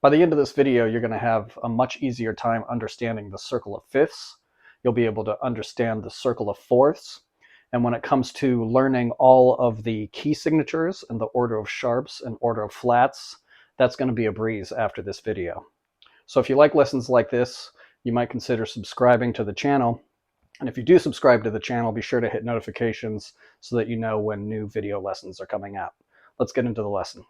By the end of this video, you're going to have a much easier time understanding the circle of fifths. You'll be able to understand the circle of fourths. And when it comes to learning all of the key signatures and the order of sharps and order of flats, that's going to be a breeze after this video. So if you like lessons like this, you might consider subscribing to the channel. And if you do subscribe to the channel, be sure to hit notifications so that you know when new video lessons are coming out. Let's get into the lesson.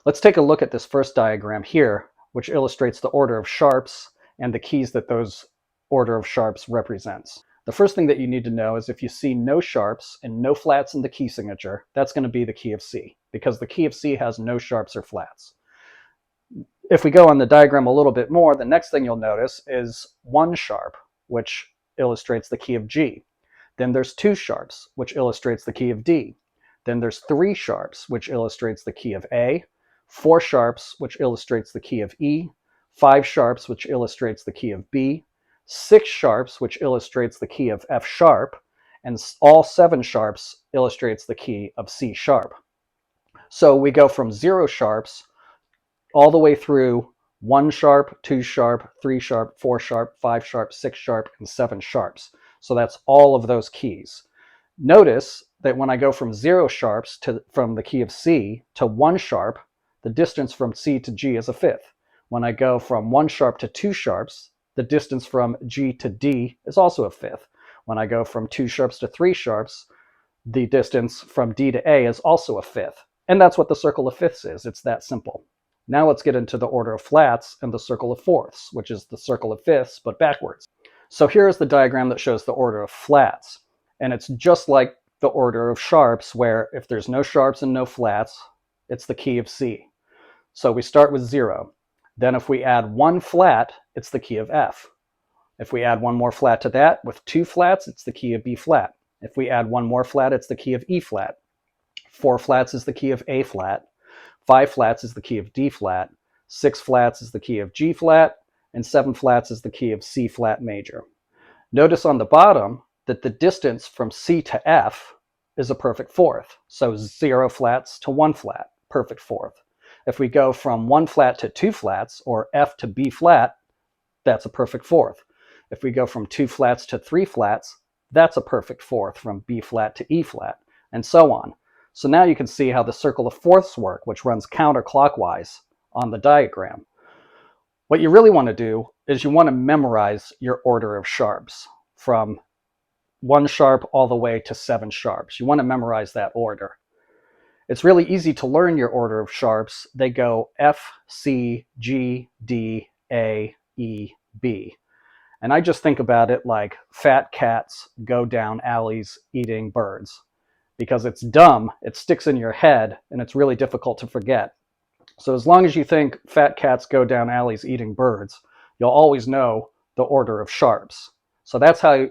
Let's take a look at this first diagram here, which illustrates the order of sharps and the keys that those order of sharps represents. The first thing that you need to know is if you see no sharps and no flats in the key signature, that's going to be the key of C, because the key of C has no sharps or flats. If we go on the diagram a little bit more, the next thing you'll notice is one sharp, which illustrates the key of G. Then there's two sharps, which illustrates the key of D. Then there's three sharps, which illustrates the key of A, four sharps, which illustrates the key of E, five sharps, which illustrates the key of B, six sharps, which illustrates the key of F sharp, and all seven sharps illustrates the key of C sharp. So we go from 0 sharps all the way through 1 sharp, 2 sharp, 3 sharp, 4 sharp, 5 sharp, 6 sharp, and 7 sharps. So that's all of those keys. Notice that when I go from 0 sharps from the key of C to 1 sharp, the distance from C to G is a fifth. When I go from 1 sharp to 2 sharps, the distance from G to D is also a fifth. When I go from 2 sharps to 3 sharps, the distance from D to A is also a fifth. And that's what the circle of fifths is. It's that simple. Now let's get into the order of flats and the circle of fourths, which is the circle of fifths, but backwards. So here is the diagram that shows the order of flats. And it's just like the order of sharps, where if there's no sharps and no flats, it's the key of C. So we start with 0. Then if we add 1 flat, it's the key of F. If we add 1 more flat to that, with 2 flats, it's the key of B flat. If we add 1 more flat, it's the key of E flat. 4 flats is the key of A flat. 5 flats is the key of D flat. 6 flats is the key of G flat. And 7 flats is the key of C flat major. Notice on the bottom that the distance from C to F is a perfect fourth. So 0 flats to 1 flat, perfect fourth. If we go from 1 flat to 2 flats, or F to B flat, that's a perfect fourth. If we go from 2 flats to 3 flats, that's a perfect fourth from B flat to E flat, and so on. So now you can see how the circle of fourths work, which runs counterclockwise on the diagram. What you really want to do is you want to memorize your order of sharps from 1 sharp all the way to 7 sharps. You want to memorize that order. It's really easy to learn your order of sharps. They go F, C, G, D, A, E, B. And I just think about it like fat cats go down alleys eating birds. Because it's dumb, it sticks in your head, and it's really difficult to forget. So as long as you think fat cats go down alleys eating birds, you'll always know the order of sharps. So that's how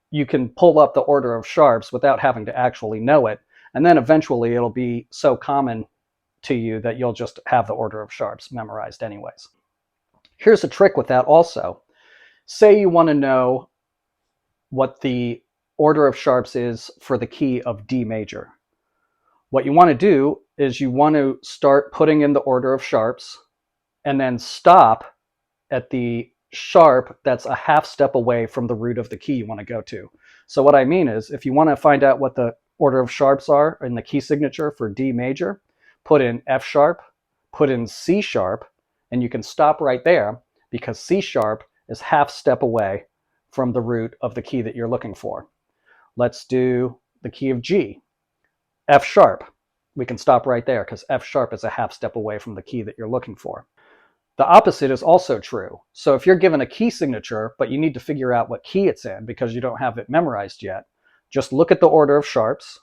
you can pull up the order of sharps without having to actually know it. And then eventually it'll be so common to you that you'll just have the order of sharps memorized anyways. Here's a trick with that also. Say you want to know what the order of sharps is for the key of D major. What you want to do is you want to start putting in the order of sharps and then stop at the sharp that's a half step away from the root of the key you want to go to. So what I mean is, if you want to find out what the order of sharps are in the key signature for D major, put in F sharp, put in C sharp, and you can stop right there because C sharp is half step away from the root of the key that you're looking for. Let's do the key of G. F sharp. We can stop right there because F sharp is a half step away from the key that you're looking for. The opposite is also true. So if you're given a key signature, but you need to figure out what key it's in because you don't have it memorized yet, just look at the order of sharps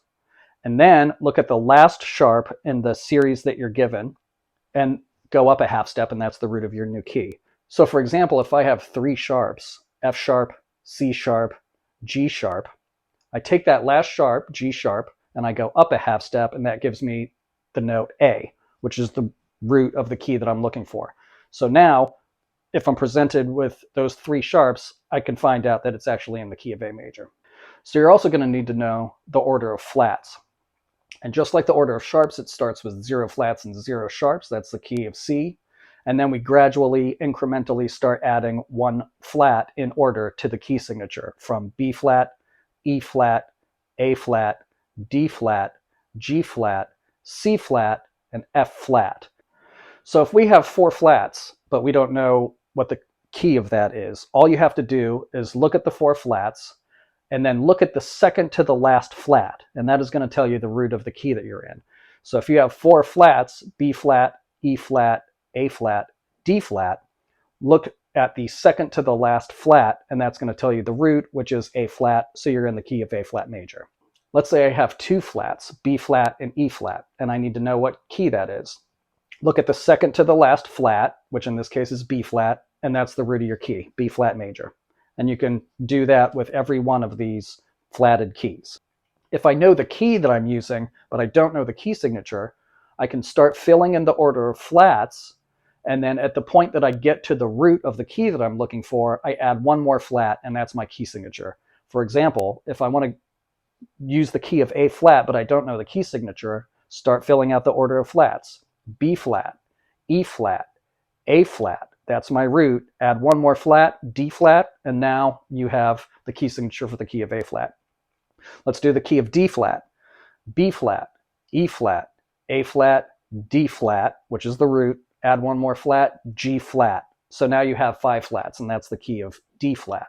and then look at the last sharp in the series that you're given and go up a half step, and that's the root of your new key. So for example, if I have 3 sharps, F sharp, C sharp, G sharp, I take that last sharp, G sharp, and I go up a half step, and that gives me the note A, which is the root of the key that I'm looking for. So now, if I'm presented with those 3 sharps, I can find out that it's actually in the key of A major. So you're also going to need to know the order of flats. And just like the order of sharps, it starts with 0 flats and 0 sharps. That's the key of C. And then we gradually, incrementally start adding one flat in order to the key signature, from B flat, E flat, A flat, D flat, G flat, C flat, and F flat. So if we have 4 flats, but we don't know what the key of that is, all you have to do is look at the 4 flats and then look at the second to the last flat, and that is going to tell you the root of the key that you're in. So if you have 4 flats, B flat, E flat, A flat, D flat, look at the second to the last flat, and that's going to tell you the root, which is A flat, so you're in the key of A flat major. Let's say I have 2 flats, B flat and E flat, and I need to know what key that is. Look at the second to the last flat, which in this case is B flat, and that's the root of your key, B flat major. And you can do that with every one of these flatted keys. If I know the key that I'm using, but I don't know the key signature, I can start filling in the order of flats, and then at the point that I get to the root of the key that I'm looking for, I add one more flat, and that's my key signature. For example, if I want to use the key of A flat, but I don't know the key signature, start filling out the order of flats. B flat, E flat, A flat, that's my root. Add one more flat, D flat, and now you have the key signature for the key of A flat. Let's do the key of D flat. B flat, E flat, A flat, D flat, which is the root. Add one more flat, G flat. So now you have 5 flats, and that's the key of D flat.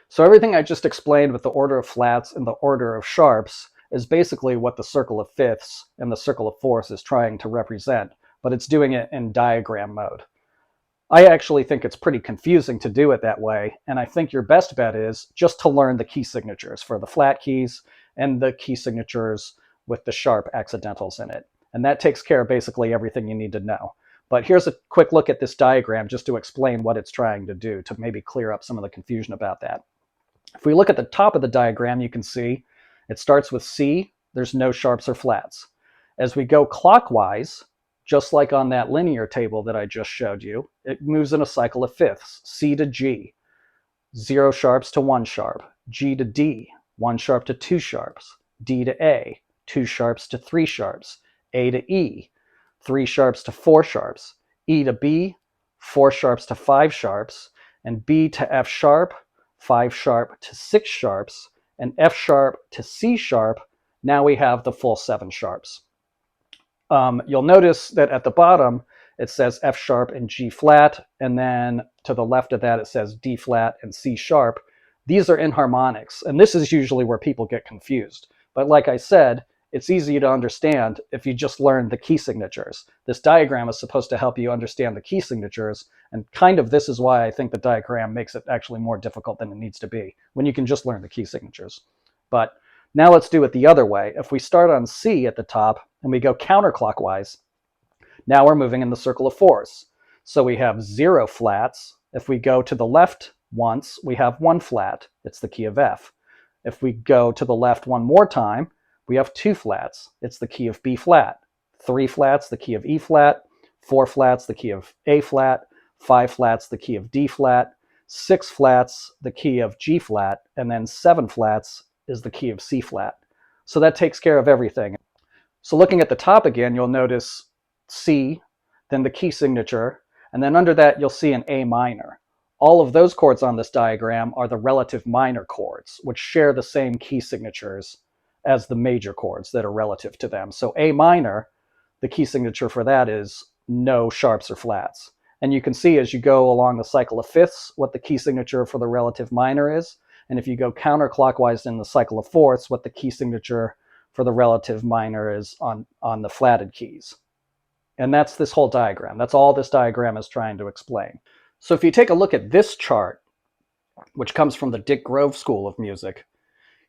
So everything I just explained with the order of flats and the order of sharps is basically what the circle of fifths and the circle of fourths is trying to represent, but it's doing it in diagram mode. I actually think it's pretty confusing to do it that way, and I think your best bet is just to learn the key signatures for the flat keys and the key signatures with the sharp accidentals in it. And that takes care of basically everything you need to know. But here's a quick look at this diagram just to explain what it's trying to do, to maybe clear up some of the confusion about that. If we look at the top of the diagram, you can see it starts with C. There's no sharps or flats. As we go clockwise, just like on that linear table that I just showed you, it moves in a cycle of fifths. C to G, 0 sharps to 1 sharp. G to D, 1 sharp to 2 sharps. D to A, 2 sharps to 3 sharps. A to E, 3 sharps to 4 sharps. E to B, 4 sharps to 5 sharps. And B to F sharp, 5 sharp to 6 sharps, and F sharp to C sharp. Now we have the full 7 sharps. You'll notice that at the bottom it says F sharp and G flat, and then to the left of that it says D flat and C sharp. These are enharmonics, and this is usually where people get confused. But like I said, it's easy to understand if you just learn the key signatures. This diagram is supposed to help you understand the key signatures, and kind of this is why I think the diagram makes it actually more difficult than it needs to be, when you can just learn the key signatures. But now let's do it the other way. If we start on C at the top and we go counterclockwise, now we're moving in the circle of fourths. So we have 0 flats. If we go to the left once, we have 1 flat. It's the key of F. If we go to the left one more time, we have 2 flats. It's the key of B flat. 3 flats, the key of E flat. 4 flats, the key of A flat. 5 flats, the key of D flat. 6 flats, the key of G flat. And then 7 flats is the key of C flat. So that takes care of everything. So looking at the top again, you'll notice C, then the key signature, and then under that you'll see an A minor. All of those chords on this diagram are the relative minor chords, which share the same key signatures as the major chords that are relative to them. So A minor, the key signature for that is no sharps or flats. And you can see as you go along the cycle of fifths what the key signature for the relative minor is. And if you go counterclockwise in the cycle of fourths, what the key signature for the relative minor is on the flatted keys. And that's this whole diagram. That's all this diagram is trying to explain. So if you take a look at this chart, which comes from the Dick Grove School of Music,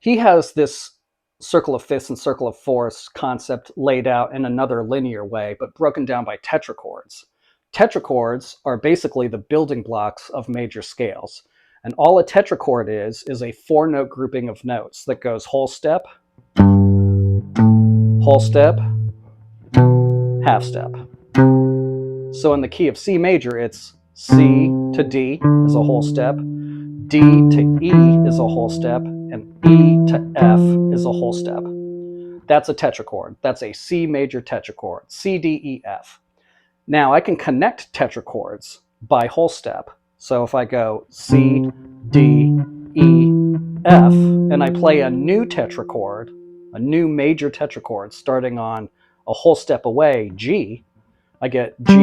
he has this circle of fifths and circle of fourths concept laid out in another linear way, but broken down by tetra chords. Tetra chords are basically the building blocks of major scales. And all a tetra chord is a 4-note grouping of notes that goes whole step, half step. So in the key of C major, it's C to D is a whole step, D to E is a whole step, and E to F is a whole step. That's a tetra chord. That's a C major tetra chord, C, D, E, F. Now I can connect tetrachords by whole step. So if I go C, D, E, F, and I play a new tetrachord, a new major tetrachord starting on a whole step away, G, I get G,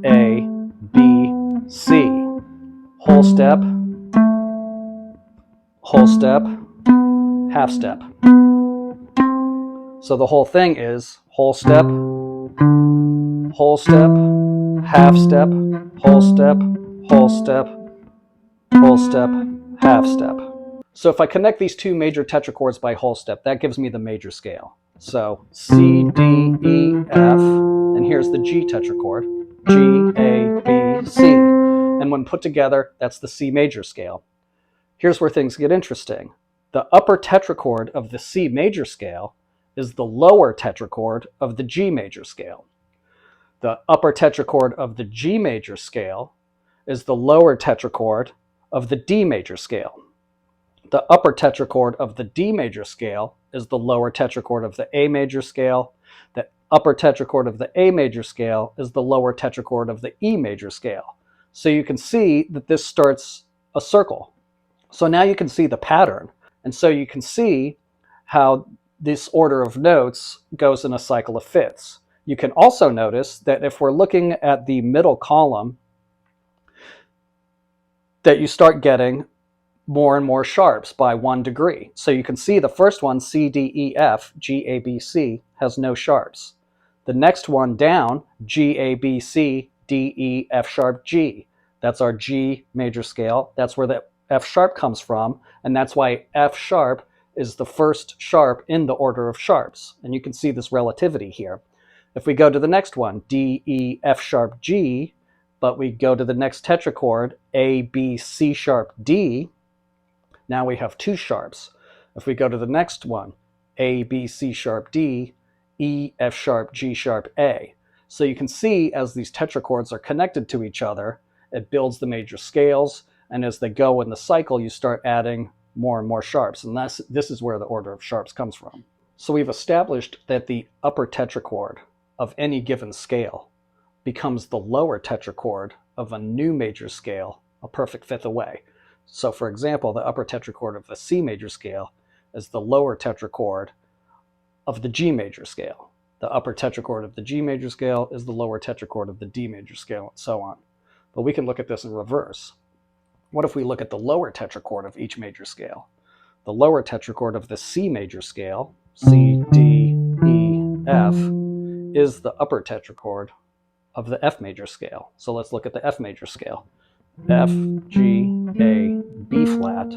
A, B, C. Whole step, half step. So the whole thing is whole step, half step, whole step, whole step, whole step, half step. So if I connect these two major tetrachords by whole step, that gives me the major scale. So C, D, E, F, and here's the G tetrachord, G, A, B, C. And when put together, that's the C major scale. Here's where things get interesting. The upper tetrachord of the C major scale is the lower tetrachord of the G major scale. The upper tetrachord of the G major scale is the lower tetrachord of the D major scale. The upper tetrachord of the D major scale is the lower tetrachord of the A major scale. The upper tetrachord of the A major scale is the lower tetrachord of the E major scale. So you can see that this starts a circle. So now you can see the pattern. And so you can see how this order of notes goes in a cycle of fifths. You can also notice that if we're looking at the middle column, that you start getting more and more sharps by 1 degree. So you can see the first one, C, D, E, F, G, A, B, C, has no sharps. The next one down, G, A, B, C, D, E, F sharp, G. That's our G major scale. That's where the F sharp comes from, and that's why F sharp is the first sharp in the order of sharps. And you can see this relativity here. If we go to the next one, D, E, F sharp, G, but we go to the next tetrachord, A, B, C sharp, D, now we have two sharps. If we go to the next one, A, B, C sharp, D, E, F sharp, G sharp, A. So you can see as these tetrachords are connected to each other, it builds the major scales, and as they go in the cycle, you start adding more and more sharps, and this is where the order of sharps comes from. So we've established that the upper tetrachord of any given scale becomes the lower tetrachord of a new major scale a perfect fifth away. So for example, the upper tetrachord of the C major scale is the lower tetrachord of the G major scale. The upper tetrachord of the G major scale is the lower tetrachord of the D major scale, and so on. But we can look at this in reverse. What if we look at the lower tetrachord of each major scale? The lower tetrachord of the C major scale, C, D, E, F, is the upper tetrachord of the F major scale. So let's look at the F major scale. F, G, A, B flat,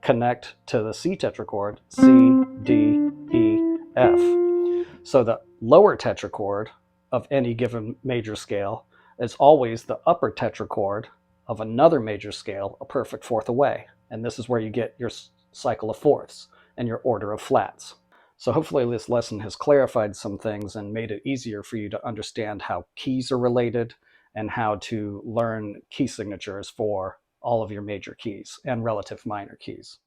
connect to the C tetrachord, C, D, E, F. So the lower tetrachord of any given major scale is always the upper tetrachord of another major scale a perfect fourth away. And this is where you get your cycle of fourths and your order of flats. So hopefully this lesson has clarified some things and made it easier for you to understand how keys are related and how to learn key signatures for all of your major keys and relative minor keys.